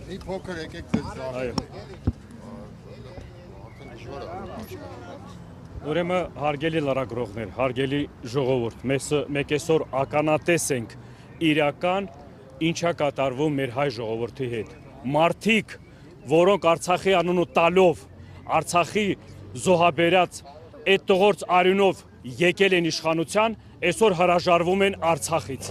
Մի փոքր եկեք ձեզ զարթեք։ Ուրեմն հարգելի լրագրողներ, հարգելի ժողովուրդ, մենք այսօր ականատես ենք իրական ինչա կատարվում մեր հայ ժողովրդի հետ։ Մարդիկ, որոնք Արցախի անունը տալով, Արցախի զոհաբերած այդ տղորց արյունով եկել են իշխանության, այսօր հրաժարվում են Արցախից։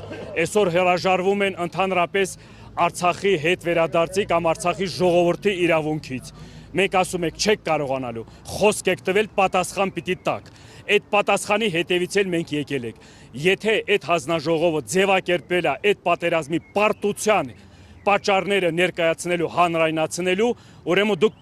Այսօր հրաժարվում են ընդհանրապես Արցախի հետ վերադարձի կամ Արցախի ժողովրդի իրավունքից։ Մենք ասում ենք չեք կարողանալու, խոսք եք տվել, պատասխան պիտի տաք։ Այդ պատասխանի հետևից էլ մենք եկել ենք։ Եթե այդ հանձնաժողովը ձևակերպել է այդ պատերազմի պարտության պատճառները ներկայացնելու, հանրայնացնելու, ուրեմն դուք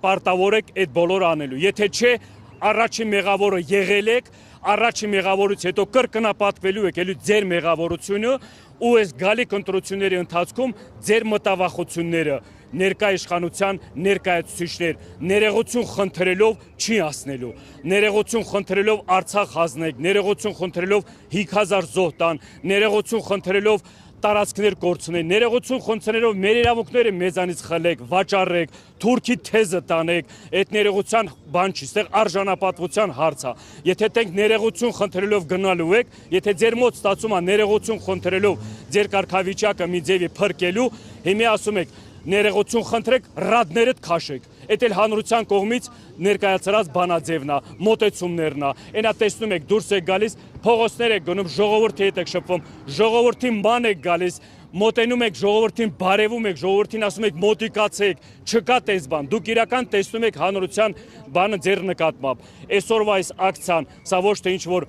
պարտավոր եք այդ բոլորը անելու։ Եթե չէ, առաջին մեղավորը եղել եք, առաջին մեղավորից հետո կրկնապատկվելու եք ելի ձեր մեղավորությունը ու այս գալիք ընտրությունների ընթացքում ձեր մտավախությունները ներկա իշխանության ներկայացուցիչներ ներողություն խնդրելով չի ասնելու, ներողություն խնդրելով Արցախ հանձնեք, ներողություն խնդրելով 5000 զոհ տան, ներողություն խնդրելով տարածքներ կորցնեն, ներողություն խնդրելով մեր իրավունքները մեզանից խլեք, վաճառեք, թուրքի թեզը տանեք, այդ ներողության բան չի, այստեղ արժանապատվության հարց է։ Եթե դենք ներողություն խնդրելով գնալու եք, եթե ձեր մոտ ստացում է ներողություն խնդրելով ձեր կարգավիճակը մի ձևի փրկելու, հիմա ասում եք ներողություն խնդրեք, ռադներդ քաշեք։ Այդ էլ հանրության կողմից ներկայացրած բանաձևն է, մոտեցումներն է։ Այնա տեսնում եք դուրս եք գալիս, փողոցներ եք գնում, ժողովրդի հետ եք շփվում, ժողովրդին ման եք գալիս, մոտենում եք ժողովրդին, բարևում եք, ժողովրդին ասում եք մոտիկացեք, չկա տես բան։ Դուք իրական տեսնում եք հանրության բանը ձեր նկատմամբ։ Այսօրվա այս ակցիան, սա ոչ թե ինչ որ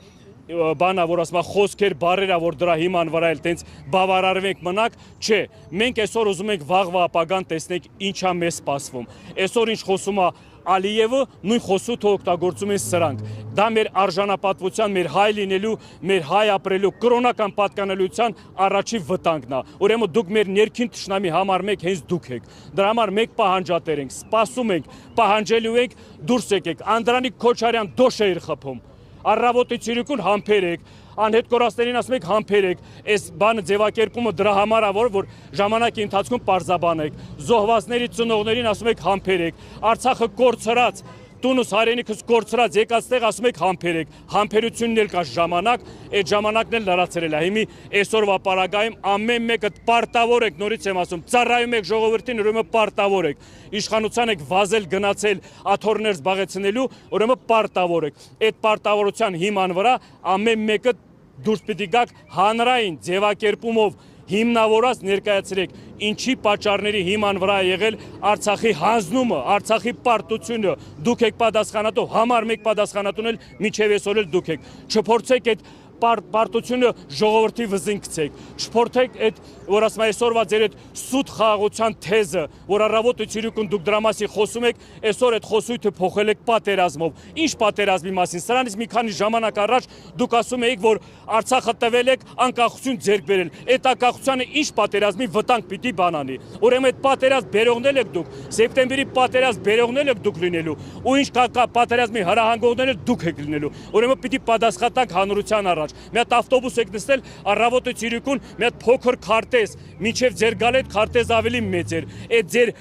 բանա, որ ասում է խոսքեր, բարերա, որ դրա հիման վրա էլ տենց բավարարվենք մնաք, չէ, մենք այսօր ուզում ենք վաղվա ապագան տեսնենք ինչա մեզ սպասվում։ Այսօր ինչ խոսում է Ալիևը, նույն խոսուտը օգտագործում են սրանք։ Դա մեր արժանապատվության, մեր հայ լինելու, մեր հայ ապրելու, կրոնական պատկանելիության առաջին վտանգն է։ Ուրեմն դուք մեր ներքին թշնամի համար մեկ հենց դուք եք։ Դրա համար մեկ պահանջատեր ենք, սպասում ենք, պահանջելու ենք, դուրս եկեք։ Անդրանիկ Քոչարյան դոշ է իր խփում։ Առավոտի ցիրիկուն համբերեք, անհետ կորածներին ասում եք համբերեք, այս բանը ձևակերպումը դրա համար է, որ ժամանակի ընթացքում պարզաբանեք, զոհվածների ծնողներին ասում եք համբերեք, Արցախը կորցրած, տունս հայրենիքս կորցրած եկած տեղ ասում եք համբերեք, համբերությունն էլ կա ժամանակ, այդ ժամանակն էլ լրացրել է։ Հիմի այսօրվա պարագայում ամեն մեկը պարտավոր եք, նորից եմ ասում, ծառայում եք ժողովրդին, ուրեմն պարտավոր եք, իշխանության եք վազել գնացել աթոռներ զբաղեցնելու, ուրեմն պարտավոր եք։ Այդ պարտավորության հիման վրա ամեն մեկը դուրս պիտի գաք հանրային ձևակերպումով հիմնավորած ներկայացրեք, ինչի պատճառների հիման վրա է եղել Արցախի հանձնումը, Արցախի պարտությունը, դուք եք պատասխանատու, համար մեկ պատասխանատուն էլ միջև այսօր էլ դուք եք։ Չփորձեք այդ պարտությունը ժողովրդի վզին գցեք, չփորձեք այդ, որ ասում այսօրվա ձեր այդ սուտ խաղաղության թեզը, որ առավոտը ցիրիկուն դուք դրա մասին խոսում եք, այսօր այդ խոսույթը փոխել եք պատերազմով։ Ինչ պատերազմի մասին։ Սրանից մի քանի ժամանակ առաջ դուք ասում էիք, որ Արցախը տվել եք անկախություն ձեռք բերել։ Այդ անկախությանը ինչ պատերազմի վտանգ պիտի բանանի։ Ուրեմն այդ պատերազմ բերողնել եք դուք, սեպտեմբերի պատերազմ բերողնել եք դուք լինելու, ու ինչ պատերազմի հրահանգողները դուք եք լինելու։ Ուրեմն պիտի պատասխանեք հանրության առաջ։ Մի հատ ավտոբուս եք նստել, առավոտը ցիրիկուն, մի հատ փոքր քարտեզ, մինչև ձեր գալ այդ քարտեզ ավելի մեծ էր։ Այդ ձեր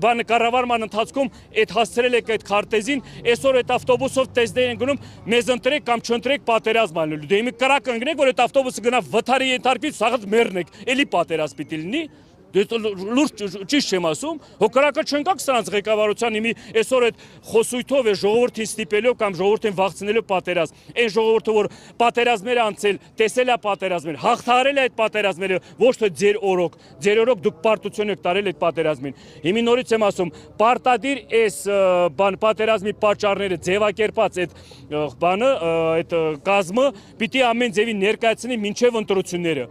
բանը կառավարման ընթացքում այդ հասցրել եք այդ քարտեզին, այսօր այդ ավտոբուսով տեսներ են գնում, մեզ ընտրեք կամ չընտրեք պատերազմ անելու։ Դե իմի կրակ ընկնեք, որ այդ ավտոբուսը գնա վթարի ենթարկվի, սաղդ մեռնեք, էլի պատերազմ պիտի լինի։ Լուրջ ճիշտ չեմ ասում, հոկրակը չընկաք սրանց ղեկավարության իմի այսօր այդ խոսույթով է ժողովրդին ստիպելով կամ ժողովրդին վախցնելով պատերազմ։ Այն ժողովուրդը, որ պատերազմներ անցել, տեսել է պատերազմներ, հաղթահարել է այդ պատերազմները, ոչ թե ձեր օրոք դուք պարտություն եք տարել այդ պատերազմին։ Հիմի նորից եմ ասում, պարտադիր այս պատերազմի պատճառները ձևակերպած այդ բանը, այդ կազմը պիտի ամեն ձևի ներկայացնի մինչև ընտրությունները։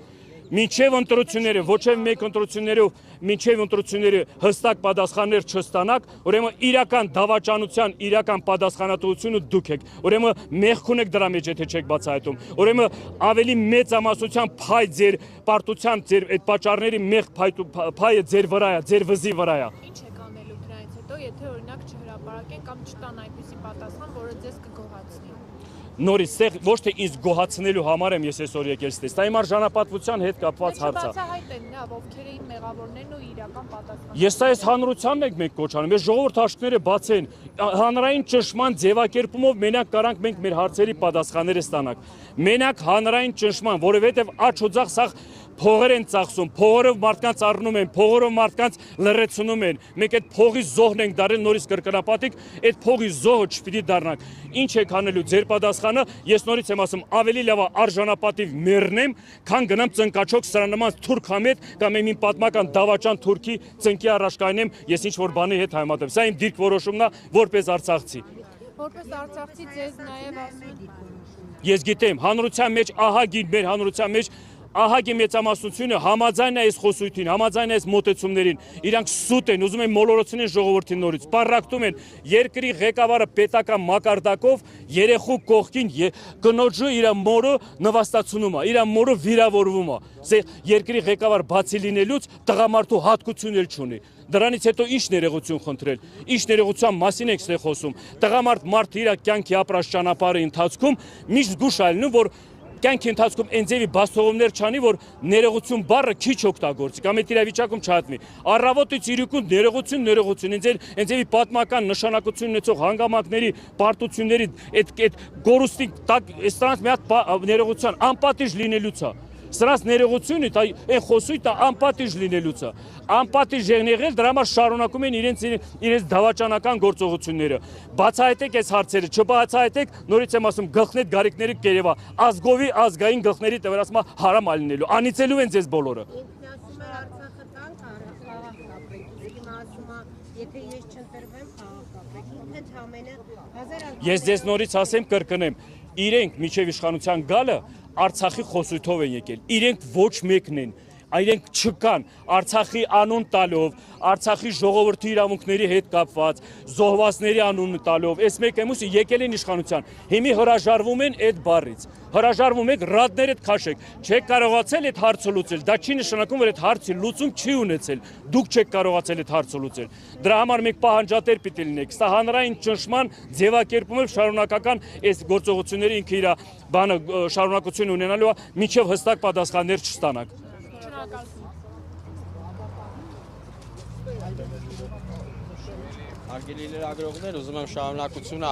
Մինչև ընտրությունները, ոչ թե մեկ ընտրություններով, մինչև ընտրությունները հստակ պատասխաններ չստանաք, ուրեմն իրական դավաճանության, իրական պատասխանատվությունը դուք եք։ Ուրեմն մեղքուն եք դրա մեջ, եթե չեք բացահայտում։ Ուրեմն ավելի մեծ ամասության փայ ձեր պարտության, ձեր այդ պատճառների մեղ փայը ձեր վրա է, ձեր վզի վրա է։ Ինչ եք անելու դրանից հետո, եթե օրինակ չհրապարակեն կամ չտան այնպիսի պատասխան, որը ձեզ կգոհացնի։ նորից ոչ թե ինձ գոհացնելու համար եմ ես այսօր եկել ստես, դա իմ արժանապատվության հետ կապված հարց է։ Բացահայտ են նա ովքեր էին մեղավորներն ու իրական պատասխանը։ Ես սա այս հանրությանն ենք մենք կոչանում, ես ժողովուրդ աշխատողները բացեն, հանրային ճնշման ձևակերպումով մենակ կարանք մենք մեր հարցերի պատասխանները ստանանք։ Մենակ հանրային ճնշման, որովհետև աջ ու ձախ սաղ փողեր են ծախսում, փողերով մարդկանց առնում են, փողերով մարդկանց լրացնում են։ Մենք այդ փողի զոհն ենք դարել նորից կրկնապատիկ, այդ փողի զոհը չպիտի դառնանք։ Ինչ եք անելու ձեր պատասխանը, ես նորից եմ ասում, ավելի լավ է արժանապատիվ մեռնեմ, քան գնամ ծնկաչոք սրանման թուրք համետ կամ իմ պատմական դավաճան թուրքի ծնկի առաջ կայնեմ, ես ինչ որ բանի հետ համատեմ։ Սա իմ դիրք որոշումն է, որպես արցախցի։ Որպես արցախցի ձեզ նաև ասում Ես գիտեմ, հանրության մեջ ահագին մեր հանրության մեջ ահագի մեծամասնությունը համաձայն է այս խոսույթին, համաձայն է այս մոտեցումներին, իրանք սուտ են, ուզում են մոլորեցնել ժողովրդին նորից, սպառակտում են երկրի ղեկավարը պետական մակարդակով երեխու կողքին կնոջը իր մորը նվաստացնում է, իր մորը վիրավորվում է, երկրի ղեկավար բացի լինելուց տղամարդու հատկություն էլ չունի։ Դրանից հետո ինչ ներողություն խնդրել, ինչ ներողության մասին եք ստե խոսում։ Տղամարդ մարդը իր կյանքի ապրած ճանապարհի ընթացքում միշտ զգուշ ալնում, որ կյանքի ընթացքում այնձևի բաստողումներ չանի, որ ներողություն բառը քիչ օգտագործի, կամ այդ իրավիճակում չհատվի։ Առավոտից իրիկուն ներողություն, այնձևի պատմական նշանակություն ունեցող հանգամանքների, պարտությունների այդ գորուստի տակ այստանց մի հատ ներողության անպատիժ լինելուց է։ Սրանց ներողությունը այն խոսույթը անպատիժ լինելուց է։ Անպատիժ եղնել դրա համար շարունակում են իրենց դավաճանական գործողությունները։ Բացահայտեք այս հարցերը, չբացահայտեք, նորից եմ ասում, գլխնետ գարիկների կերևա, ազգովի ազգային գլխների տվեր ասում հարամ ալինելու, անիծելու են ձեզ բոլորը։ Ինքնասում է Արցախը տանք խաղաղ ապրեք, իսկ ասում է, եթե ես չընտրվեմ խաղաղ ապրեք, ինքնդ ամենը Ես ձեզ նորից ասեմ, կրկնեմ, իրենք միջև իշխանության գալը Արցախի խոսույթով են եկել, իրենք ոչ մեկն են, իրենք չկան, Արցախի անուն տալով, Արցախի ժողովրդի իրավունքների հետ կապված, զոհվածների անուն տալով, այս մեկ եմ ուսի եկել են իշխանության, հիմի հրաժարվում են այդ բառից, հրաժարվում եք ռադներդ քաշեք, չեք կարողացել այդ հարցը լուծել, դա չի նշանակում, որ այդ հարցի լուծում չի ունեցել, դուք չեք կարողացել այդ հարցը լուծել, դրա համար մենք պահանջատեր պիտի լինենք, սա հանրային ճնշման ձևակերպումով շարունակական այս գործողությունների ինքը իր բանը շարունակություն ունենալու է, մինչև հստակ պատասխաններ չստանանք։ Հարգելի լրագրողներ, ուզում եմ շարունակությունը